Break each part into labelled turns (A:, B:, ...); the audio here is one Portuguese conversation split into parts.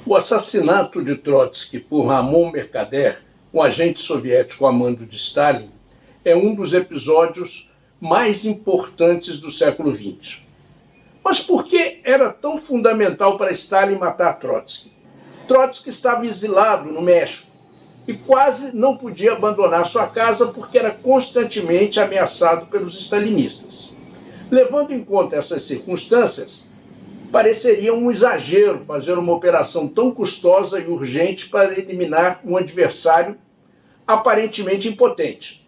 A: O assassinato de Trotsky por Ramon Mercader, um agente soviético a mando de Stalin, é um dos episódios mais importantes do século XX. Mas por que era tão fundamental para Stalin matar Trotsky? Trotsky estava exilado no México e quase não podia abandonar sua casa porque era constantemente ameaçado pelos stalinistas. Levando em conta essas circunstâncias, pareceria um exagero fazer uma operação tão custosa e urgente para eliminar um adversário aparentemente impotente.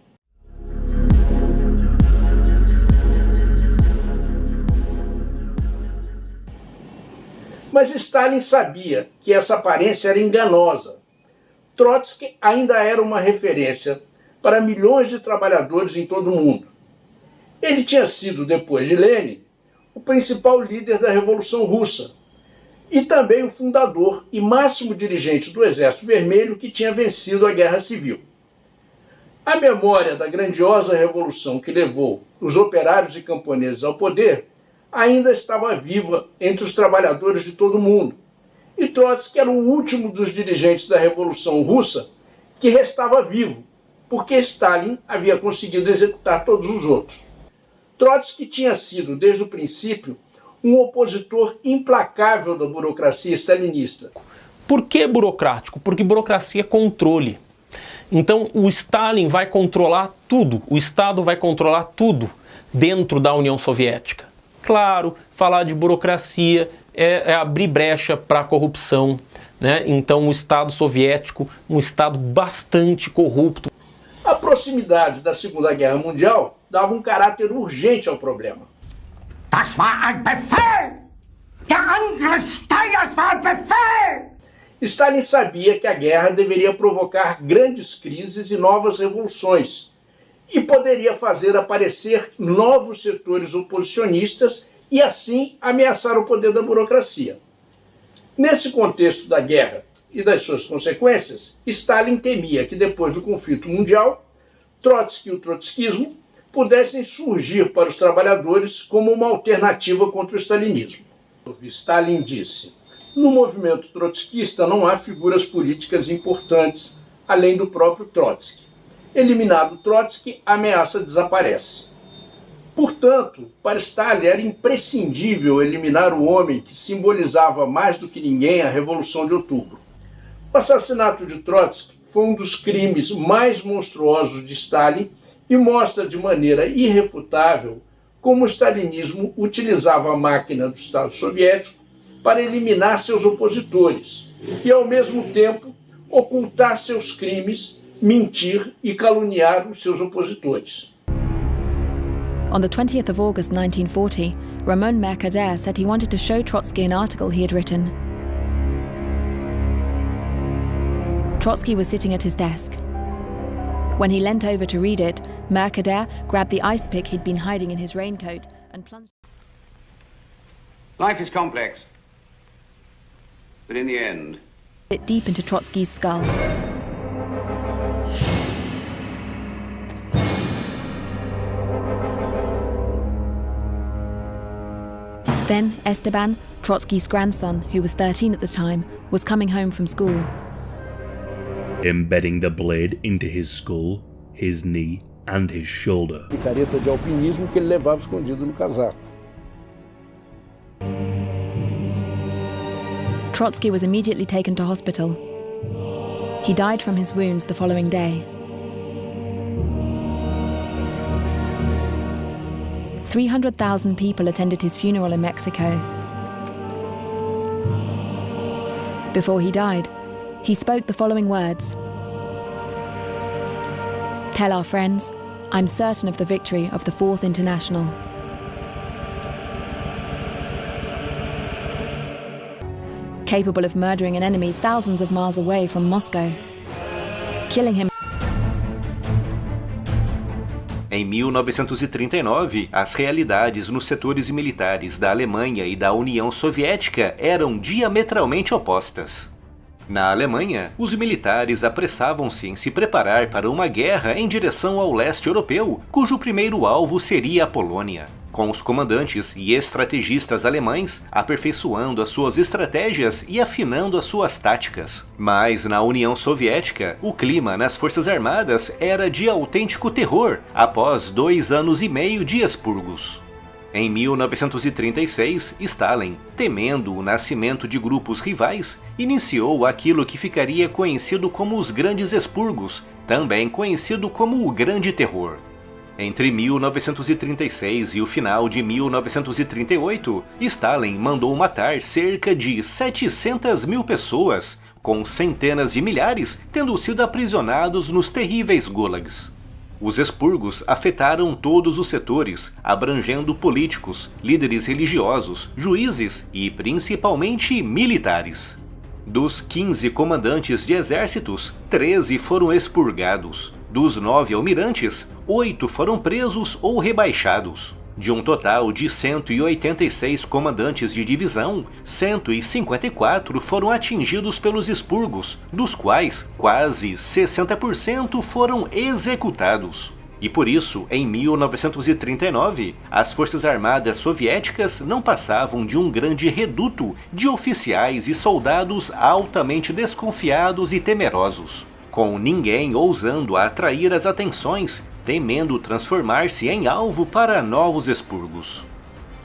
A: Mas Stalin sabia que essa aparência era enganosa. Trotsky ainda era uma referência para milhões de trabalhadores em todo o mundo. Ele tinha sido, depois de Lenin, o principal líder da Revolução Russa e também o fundador e máximo dirigente do Exército Vermelho que tinha vencido a Guerra Civil. A memória da grandiosa revolução que levou os operários e camponeses ao poder ainda estava viva entre os trabalhadores de todo o mundo. E Trotsky era o último dos dirigentes da Revolução Russa que restava vivo, porque Stalin havia conseguido executar todos os outros. Trotsky tinha sido, desde o princípio, um opositor implacável da burocracia stalinista.
B: Por que burocrático? Porque burocracia é controle. Então o Stalin vai controlar tudo, o Estado vai controlar tudo dentro da União Soviética. Claro, falar de burocracia é abrir brecha para a corrupção, né? Então o Estado soviético, um Estado bastante corrupto.
A: A proximidade da Segunda Guerra Mundial dava um caráter urgente ao problema.
C: Das war ein Befehl! Der Angriff Steiners war ein Befehl!
A: Stalin sabia que a guerra deveria provocar grandes crises e novas revoluções, e poderia fazer aparecer novos setores oposicionistas e assim ameaçar o poder da burocracia. Nesse contexto da guerra e das suas consequências, Stalin temia que depois do conflito mundial, Trotsky e o trotskismo pudessem surgir para os trabalhadores como uma alternativa contra o stalinismo. Stalin disse: no movimento trotskista não há figuras políticas importantes além do próprio Trotsky. Eliminado Trotsky, a ameaça desaparece. Portanto, para Stalin era imprescindível eliminar o homem que simbolizava mais do que ninguém a Revolução de Outubro. O assassinato de Trotsky foi um dos crimes mais monstruosos de Stalin e mostra de maneira irrefutável como o stalinismo utilizava a máquina do Estado soviético para eliminar seus opositores e, ao mesmo tempo, ocultar seus crimes, mentir e caluniar os seus opositores.
D: On the 20th of August 1940, Ramon Mercader said he wanted to show Trotsky an article he had written. Trotsky was sitting at his desk. When he leant over to read it, Mercader grabbed the ice pick he'd been hiding in his raincoat and plunged
E: Life is complex, but in the end,
D: it deep into Trotsky's skull. Then Esteban, Trotsky's grandson, who was 13 at the time, was coming home from school.
F: Embedding the blade into his skull, his knee, and his shoulder.
A: Picareta de alpinismo que ele levava escondido no casaco.
D: Trotsky was immediately taken to hospital. He died from his wounds the following day. 300,000 people attended his funeral in Mexico. Before he died, he spoke the following words: "Tell our friends, I'm certain of the victory of the Fourth International." Capable of murdering an enemy thousands of miles away from Moscow, killing him.
G: Em 1939, as realidades nos setores militares da Alemanha e da União Soviética eram diametralmente opostas. Na Alemanha, os militares apressavam-se em se preparar para uma guerra em direção ao leste europeu, cujo primeiro alvo seria a Polônia. com os comandantes e estrategistas alemães aperfeiçoando as suas estratégias e afinando as suas táticas. Mas na União Soviética, o clima nas Forças Armadas era de autêntico terror após 2 anos e meio de expurgos. Em 1936, Stalin, temendo o nascimento de grupos rivais, iniciou aquilo que ficaria conhecido como os Grandes Expurgos, também conhecido como o Grande Terror. Entre 1936 e o final de 1938, Stalin mandou matar cerca de 700 mil pessoas, com centenas de milhares tendo sido aprisionados nos terríveis gulags. Os expurgos afetaram todos os setores, abrangendo políticos, líderes religiosos, juízes e principalmente militares. Dos 15 comandantes de exércitos, 13 foram expurgados. Dos 9 almirantes, 8 foram presos ou rebaixados. De um total de 186 comandantes de divisão, 154 foram atingidos pelos expurgos, dos quais quase 60% foram executados. E por isso, em 1939, as Forças Armadas Soviéticas não passavam de um grande reduto de oficiais e soldados altamente desconfiados e temerosos, com ninguém ousando atrair as atenções, temendo transformar-se em alvo para novos expurgos.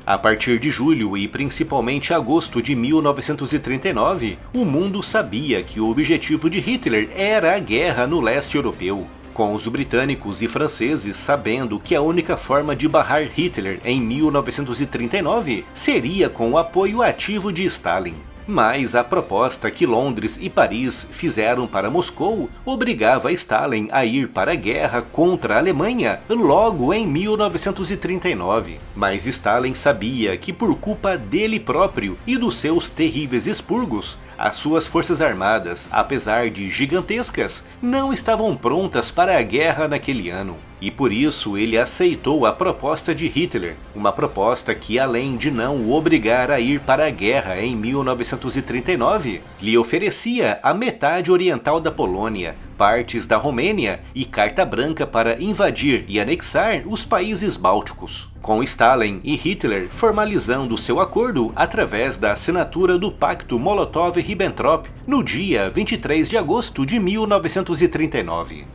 G: A partir de julho e principalmente agosto de 1939, o mundo sabia que o objetivo de Hitler era a guerra no leste europeu, com os britânicos e franceses sabendo que a única forma de barrar Hitler em 1939 seria com o apoio ativo de Stalin. Mas a proposta que Londres e Paris fizeram para Moscou obrigava Stalin a ir para a guerra contra a Alemanha logo em 1939. Mas Stalin sabia que por culpa dele próprio e dos seus terríveis expurgos, as suas forças armadas, apesar de gigantescas, não estavam prontas para a guerra naquele ano. E por isso ele aceitou a proposta de Hitler, uma proposta que, além de não o obrigar a ir para a guerra em 1939, lhe oferecia a metade oriental da Polônia, partes da Romênia e carta branca para invadir e anexar os países bálticos, com Stalin e Hitler formalizando seu acordo através da assinatura do Pacto Molotov-Ribbentrop no dia 23 de agosto de 1939.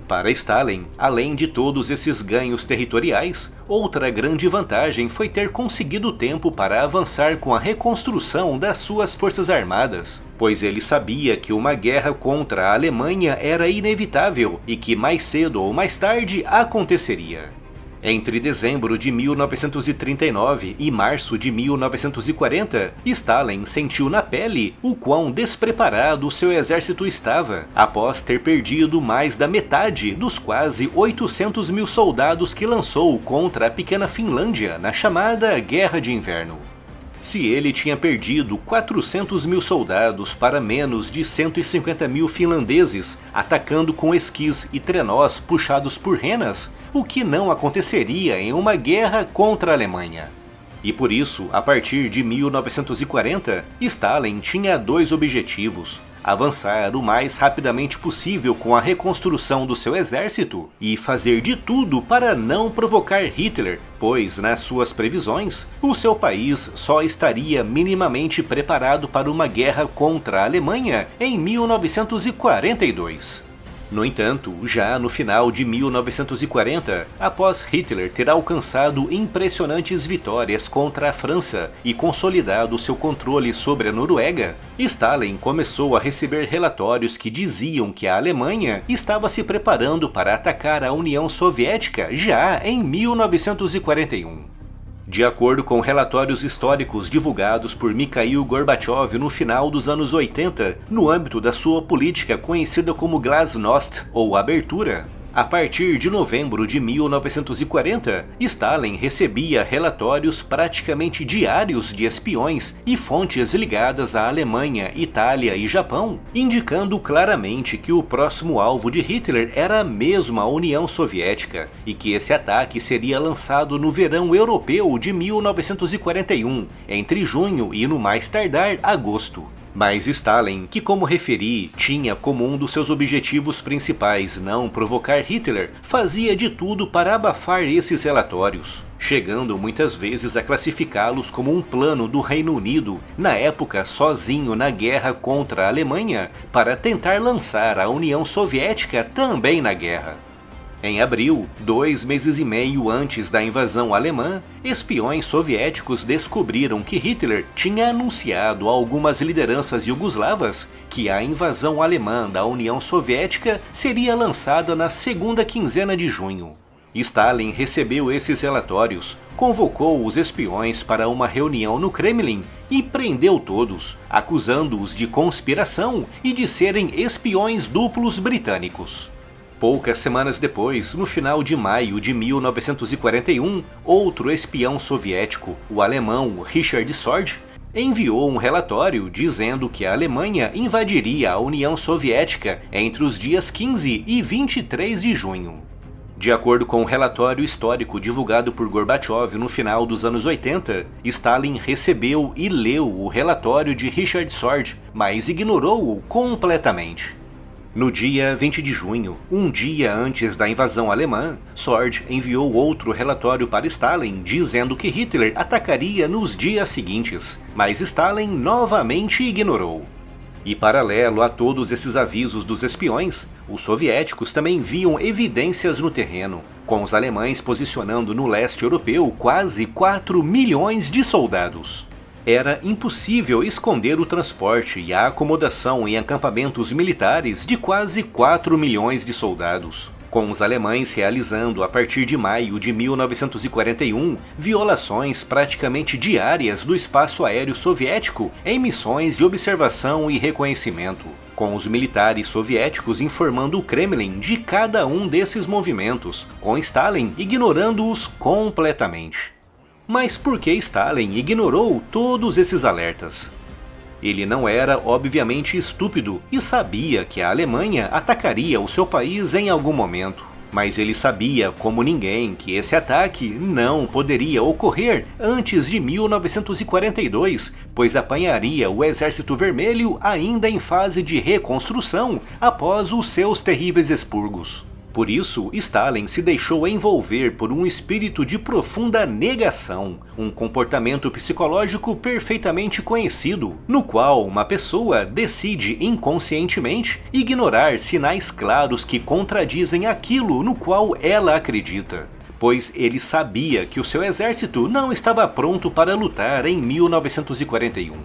G: Para Stalin, além de todos esses ganhos territoriais, outra grande vantagem foi ter conseguido tempo para avançar com a reconstrução das suas forças armadas, pois ele sabia que uma guerra contra a Alemanha era inevitável e que mais cedo ou mais tarde aconteceria. Entre dezembro de 1939 e março de 1940, Stalin sentiu na pele o quão despreparado seu exército estava, após ter perdido mais da metade dos quase 800 mil soldados que lançou contra a pequena Finlândia na chamada Guerra de Inverno. Se ele tinha perdido 400 mil soldados para menos de 150 mil finlandeses, atacando com esquis e trenós puxados por renas, o que não aconteceria em uma guerra contra a Alemanha. E por isso, a partir de 1940, Stalin tinha 2 objetivos: avançar o mais rapidamente possível com a reconstrução do seu exército e fazer de tudo para não provocar Hitler, pois, nas suas previsões, o seu país só estaria minimamente preparado para uma guerra contra a Alemanha em 1942. No entanto, já no final de 1940, após Hitler ter alcançado impressionantes vitórias contra a França e consolidado seu controle sobre a Noruega, Stalin começou a receber relatórios que diziam que a Alemanha estava se preparando para atacar a União Soviética já em 1941. De acordo com relatórios históricos divulgados por Mikhail Gorbachev no final dos anos 80, no âmbito da sua política conhecida como Glasnost, ou Abertura, a partir de novembro de 1940, Stalin recebia relatórios praticamente diários de espiões e fontes ligadas à Alemanha, Itália e Japão, indicando claramente que o próximo alvo de Hitler era mesmo a União Soviética, e que esse ataque seria lançado no verão europeu de 1941, entre junho e no mais tardar agosto. Mas Stalin, que como referi, tinha como um dos seus objetivos principais não provocar Hitler, fazia de tudo para abafar esses relatórios. chegando muitas vezes a classificá-los como um plano do Reino Unido, na época sozinho na guerra contra a Alemanha, para tentar lançar a União Soviética também na guerra. Em abril, 2 meses e meio antes da invasão alemã, espiões soviéticos descobriram que Hitler tinha anunciado a algumas lideranças iugoslavas que a invasão alemã da União Soviética seria lançada na segunda quinzena de junho. Stalin recebeu esses relatórios, convocou os espiões para uma reunião no Kremlin e prendeu todos, acusando-os de conspiração e de serem espiões duplos britânicos. Poucas semanas depois, no final de maio de 1941, outro espião soviético, o alemão Richard Sorge, enviou um relatório dizendo que a Alemanha invadiria a União Soviética entre os dias 15 e 23 de junho. De acordo com o relatório histórico divulgado por Gorbachev no final dos anos 80, Stalin recebeu e leu o relatório de Richard Sorge, mas ignorou-o completamente. No dia 20 de junho, um dia antes da invasão alemã, Sorge enviou outro relatório para Stalin dizendo que Hitler atacaria nos dias seguintes, mas Stalin novamente ignorou. E paralelo a todos esses avisos dos espiões, os soviéticos também viam evidências no terreno, com os alemães posicionando no leste europeu quase 4 milhões de soldados. Era impossível esconder o transporte e a acomodação em acampamentos militares de quase 4 milhões de soldados, com os alemães realizando a partir de maio de 1941 violações praticamente diárias do espaço aéreo soviético em missões de observação e reconhecimento, com os militares soviéticos informando o Kremlin de cada um desses movimentos, com Stalin ignorando-os completamente. Mas por que Stalin ignorou todos esses alertas? Ele não era obviamente estúpido e sabia que a Alemanha atacaria o seu país em algum momento. Mas ele sabia, como ninguém, que esse ataque não poderia ocorrer antes de 1942, pois apanharia o Exército Vermelho ainda em fase de reconstrução após os seus terríveis expurgos. Por isso, Stalin se deixou envolver por um espírito de profunda negação, um comportamento psicológico perfeitamente conhecido, no qual uma pessoa decide inconscientemente ignorar sinais claros que contradizem aquilo no qual ela acredita, pois ele sabia que o seu exército não estava pronto para lutar em 1941.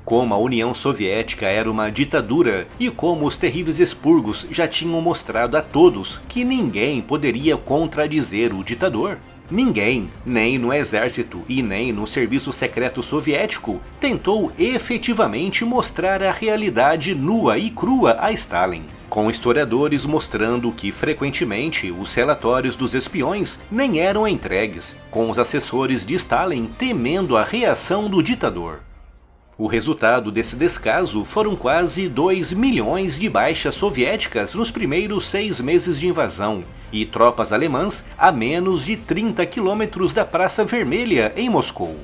G: Como a União Soviética era uma ditadura e como os terríveis expurgos já tinham mostrado a todos que ninguém poderia contradizer o ditador, ninguém, nem no exército e nem no serviço secreto soviético, tentou efetivamente mostrar a realidade nua e crua a Stalin, com historiadores mostrando que frequentemente os relatórios dos espiões nem eram entregues, com os assessores de Stalin temendo a reação do ditador. O resultado desse descaso foram quase 2 milhões de baixas soviéticas nos primeiros 6 meses de invasão, e tropas alemãs a menos de 30 quilômetros da Praça Vermelha, em Moscou.